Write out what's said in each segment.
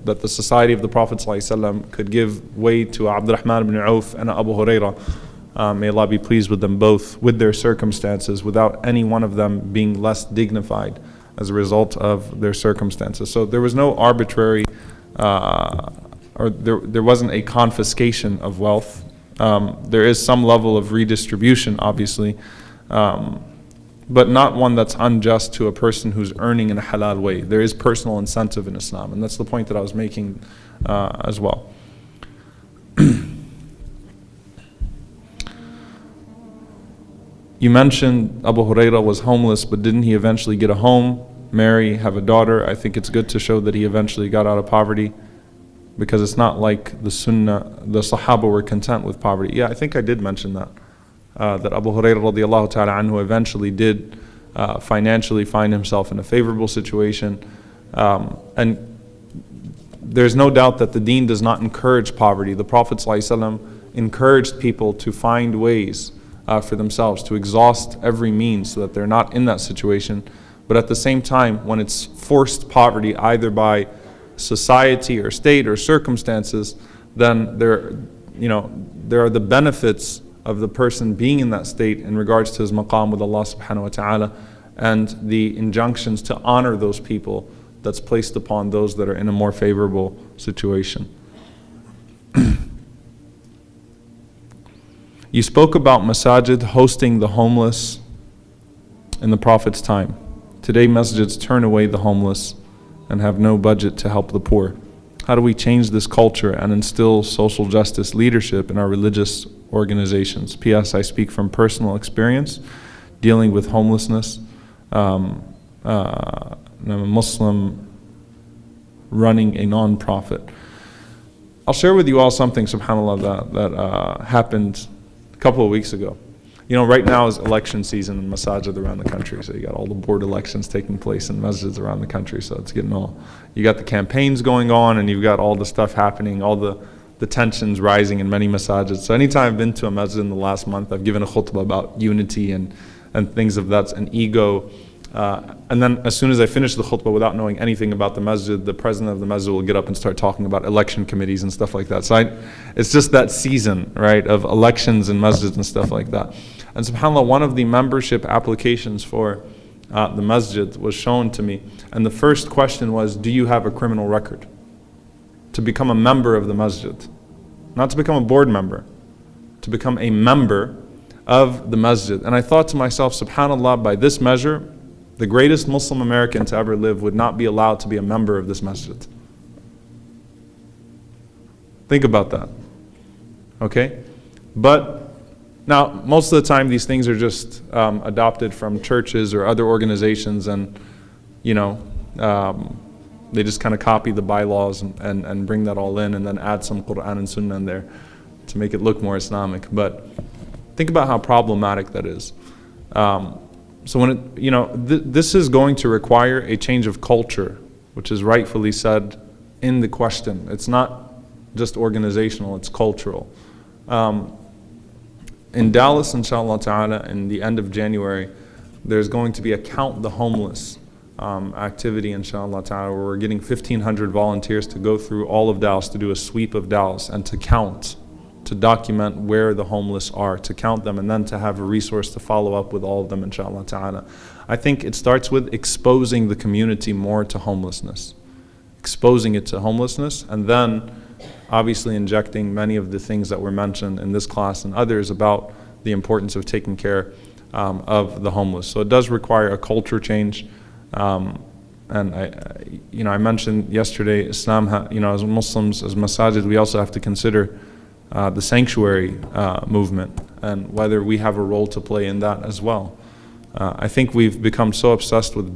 that the society of the Prophet ﷺ could give way to Abdurrahman ibn Auf and Abu Hurairah, may Allah be pleased with them both, with their circumstances, without any one of them being less dignified as a result of their circumstances. So there was no arbitrary, or there wasn't a confiscation of wealth. There is some level of redistribution, obviously, but not one that's unjust to a person who's earning in a halal way. There is personal incentive in Islam, and that's the point that I was making as well. You mentioned Abu Hurairah was homeless, but didn't he eventually get a home, marry, have a daughter? I think it's good to show that he eventually got out of poverty, because it's not like the Sunnah, the Sahaba were content with poverty. Yeah, I think I did mention that. That Abu Hurairah radiallahu ta'ala anhu eventually did financially find himself in a favorable situation. And there's no doubt that the deen does not encourage poverty. The Prophet ﷺ encouraged people to find ways for themselves, to exhaust every means so that they're not in that situation. But at the same time, when it's forced poverty, either by society or state or circumstances, then there are the benefits of the person being in that state in regards to his maqam with Allah subhanahu wa ta'ala, and the injunctions to honor those people that's placed upon those that are in a more favorable situation. You spoke about masajid hosting the homeless in the Prophet's time. Today masjids turn away the homeless and have no budget to help the poor. How do we change this culture and instill social justice leadership in our religious organizations? P.S. I speak from personal experience dealing with homelessness. I'm a Muslim running a non-profit. I'll share with you all something, subhanAllah, that happened a couple of weeks ago. You know, right now is election season in masajid around the country, so you got all the board elections taking place in masjids around the country, so it's getting all, you got the campaigns going on, and you've got all the stuff happening, all the tensions rising in many masajids. So anytime I've been to a masjid in the last month, I've given a khutbah about unity and things of that, and ego. And then as soon as I finish the khutbah, without knowing anything about the masjid, the president of the masjid will get up and start talking about election committees and stuff like that. So it's just that season, right, of elections and masjids and stuff like that. And subhanAllah, one of the membership applications for the masjid was shown to me, and the first question was, do you have a criminal record? To become a member of the masjid. Not to become a board member, to become a member of the masjid. And I thought to myself, subhanAllah, by this measure, the greatest Muslim American to ever live would not be allowed to be a member of this masjid. Think about that. Okay? But now, most of the time these things are just adopted from churches or other organizations, and they just kind of copy the bylaws and bring that all in, and then add some Quran and Sunnah in there to make it look more Islamic. But think about how problematic that is. So when this is going to require a change of culture, which is rightfully said in the question. It's not just organizational, it's cultural. In Dallas, inshallah ta'ala, in the end of January, there's going to be a Count the Homeless activity, inshallah ta'ala, where we're getting 1,500 volunteers to go through all of Dallas, to do a sweep of Dallas, and to count, to document where the homeless are, to count them, and then to have a resource to follow up with all of them, inshallah ta'ala. I think it starts with exposing the community more to homelessness. Exposing it to homelessness, and then obviously injecting many of the things that were mentioned in this class and others about the importance of taking care of the homeless. So it does require a culture change. And I mentioned yesterday, Islam, as Muslims, as masajid, we also have to consider the sanctuary movement and whether we have a role to play in that as well. I think we've become so obsessed with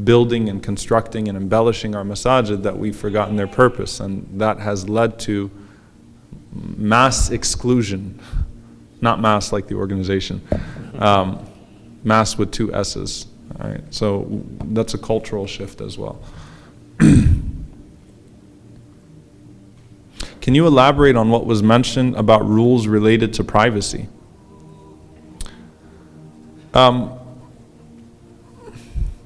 building and constructing and embellishing our masajid that we've forgotten their purpose, and that has led to mass exclusion. Not mass like the organization, mass with 2 S's. All right, so that's a cultural shift as well. Can you elaborate on what was mentioned about rules related to privacy?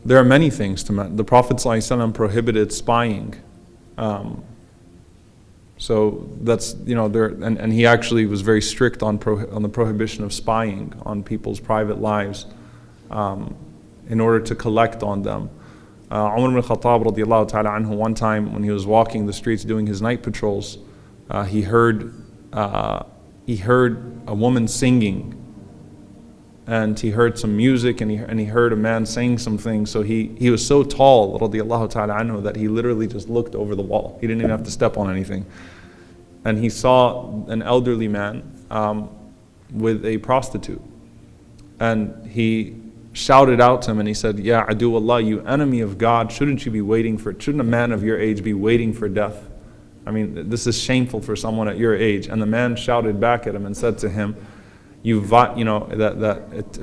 There are many things to mention. The Prophet ﷺ prohibited spying. So that's, there, and he actually was very strict on the prohibition of spying on people's private lives in order to collect on them. Umar ibn Khattab radiallahu ta'ala anhu, one time when he was walking the streets doing his night patrols, he heard a woman singing, and he heard some music, and he heard a man saying some things. So he was so tall radiallahu ta'ala anhu that he literally just looked over the wall. He didn't even have to step on anything. And he saw an elderly man with a prostitute, and he shouted out to him and he said, "Ya adu Allah, you enemy of God, shouldn't a man of your age be waiting for death? I mean, this is shameful for someone at your age." And the man shouted back at him and said to him,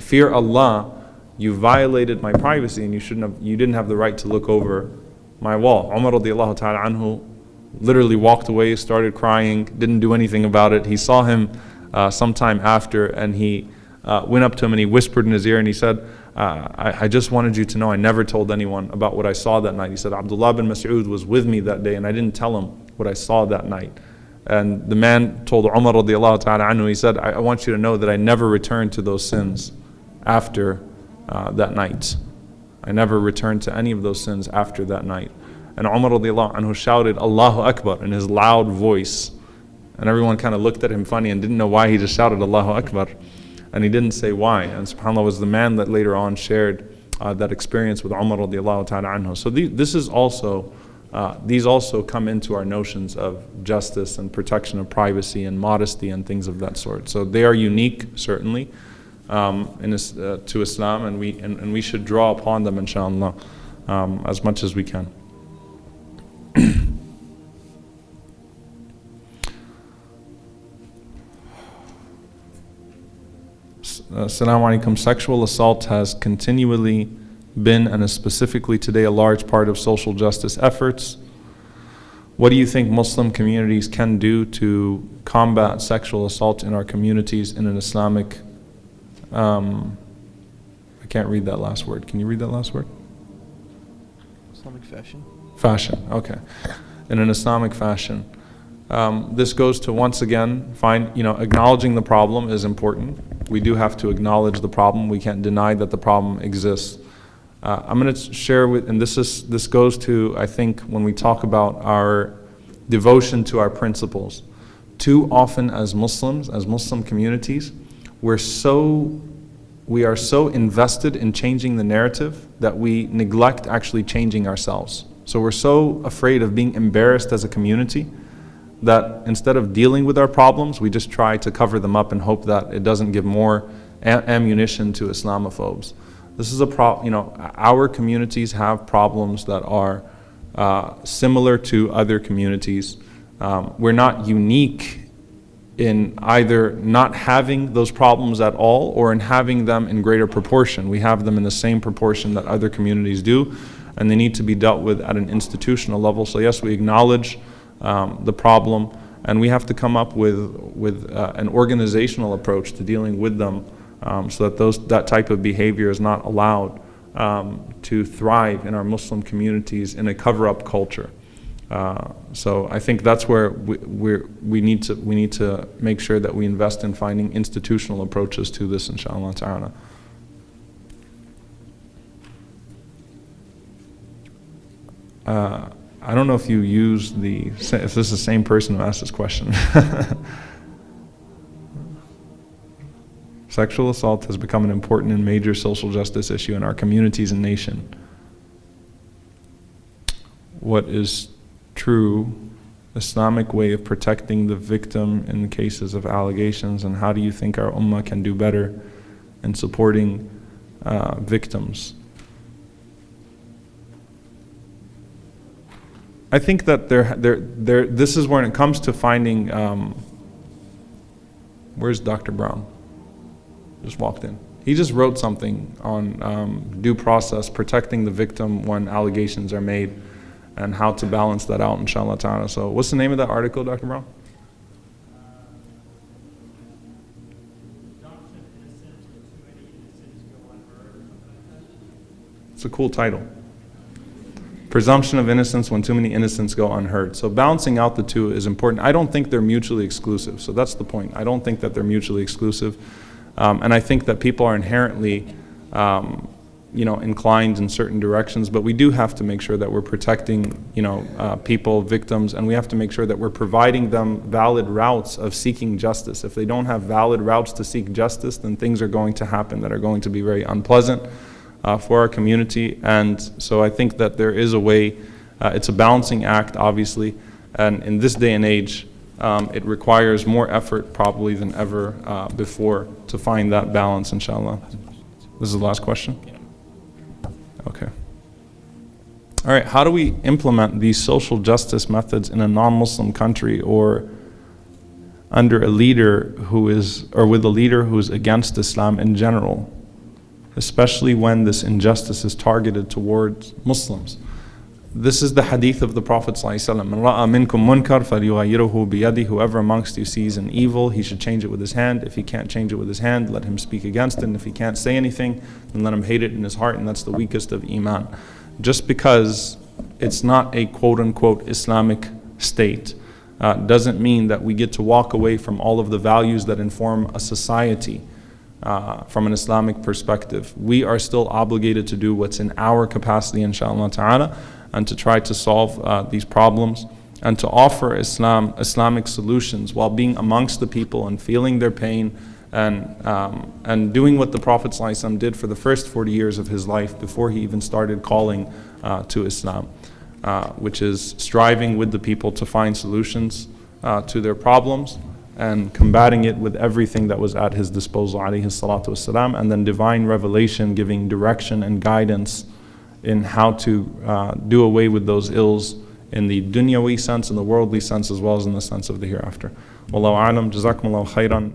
fear Allah, you violated my privacy, and you didn't have the right to look over my wall. Umar radiallahu ta'ala anhu literally walked away, started crying, didn't do anything about it. He saw him sometime after, and he went up to him and he whispered in his ear and he said, I just wanted you to know I never told anyone about what I saw that night. He said, Abdullah bin Mas'ud was with me that day and I didn't tell him what I saw that night. And the man told Umar radiallahu ta'ala anhu, he said, I want you to know that I never returned to those sins after that night. I never returned to any of those sins after that night. And Umar radiallahu anhu shouted, Allahu Akbar, in his loud voice. And everyone kind of looked at him funny and didn't know why he just shouted Allahu Akbar. And he didn't say why. And subhanAllah was the man that later on shared that experience with Umar radiallahu ta'ala anhu. So these also come into our notions of justice and protection of privacy and modesty and things of that sort. So they are unique, certainly, to Islam, and we should draw upon them, inshallah, as much as we can. Assalamu alaikum. Sexual assault has continually been and is specifically today a large part of social justice efforts. What do you think Muslim communities can do to combat sexual assault in our communities in an Islamic, I can't read that last word. Can you read that last word? Islamic fashion. Fashion, okay. In an Islamic fashion. This goes to, once again, acknowledging the problem is important. We do have to acknowledge the problem. We can't deny that the problem exists. I'm going to share and this goes to, I think, when we talk about our devotion to our principles. Too often as Muslims, as Muslim communities, we are so invested in changing the narrative that we neglect actually changing ourselves. So we're so afraid of being embarrassed as a community that instead of dealing with our problems, we just try to cover them up and hope that it doesn't give more ammunition to Islamophobes. This is a problem. Our communities have problems that are similar to other communities. We're not unique in either not having those problems at all or in having them in greater proportion. We have them in the same proportion that other communities do, and they need to be dealt with at an institutional level. So yes, we acknowledge the problem, and we have to come up with an organizational approach to dealing with them, so that that type of behavior is not allowed to thrive in our Muslim communities in a cover-up culture. So I think that's where we need to make sure that we invest in finding institutional approaches to this, inshallah ta'ala. I don't know if you use if this is the same person who asked this question. Sexual assault has become an important and major social justice issue in our communities and nation. What is true Islamic way of protecting the victim in cases of allegations, and how do you think our ummah can do better in supporting victims? I think that this is when it comes to finding, where's Dr. Brown? Just walked in. He just wrote something on due process, protecting the victim when allegations are made, and how to balance that out, inshallah ta'ala. So what's the name of that article, Dr. Brown? It's a cool title. presumption of innocence when too many innocents go unheard. So balancing out the two is important. I don't think they're mutually exclusive. So that's the point. I don't think that they're mutually exclusive. And I think that people are inherently inclined in certain directions, but we do have to make sure that we're protecting, people, victims, and we have to make sure that we're providing them valid routes of seeking justice. If they don't have valid routes to seek justice, then things are going to happen that are going to be very unpleasant for our community. And so I think that there is a way, it's a balancing act, obviously, and in this day and age, it requires more effort probably than ever before to find that balance, inshallah. This is the last question? Okay. All right, how do we implement these social justice methods in a non-Muslim country or under a leader who is, or with a leader who is against Islam in general, especially when this injustice is targeted towards Muslims? This is the hadith of the Prophet ﷺ. مَنْ رَأَى مِنْكُمْ مُنْكَرْ فَلْيُغَيِّرْهُ بِيَدِهِ. Whoever amongst you sees an evil, he should change it with his hand. If he can't change it with his hand, let him speak against it. And if he can't say anything, then let him hate it in his heart, and that's the weakest of Iman. Just because it's not a quote-unquote Islamic state doesn't mean that we get to walk away from all of the values that inform a society from an Islamic perspective. We are still obligated to do what's in our capacity, inshallah ta'ala, and to try to solve these problems and to offer Islamic solutions while being amongst the people and feeling their pain and doing what the Prophet ﷺ did for the first 40 years of his life before he even started calling to Islam, which is striving with the people to find solutions to their problems and combating it with everything that was at his disposal, alayhi salatu wasalam, and then divine revelation giving direction and guidance in how to do away with those ills in the dunyawi sense, in the worldly sense, as well as in the sense of the hereafter. Wallahu a'lam, jazakumullahu khairan.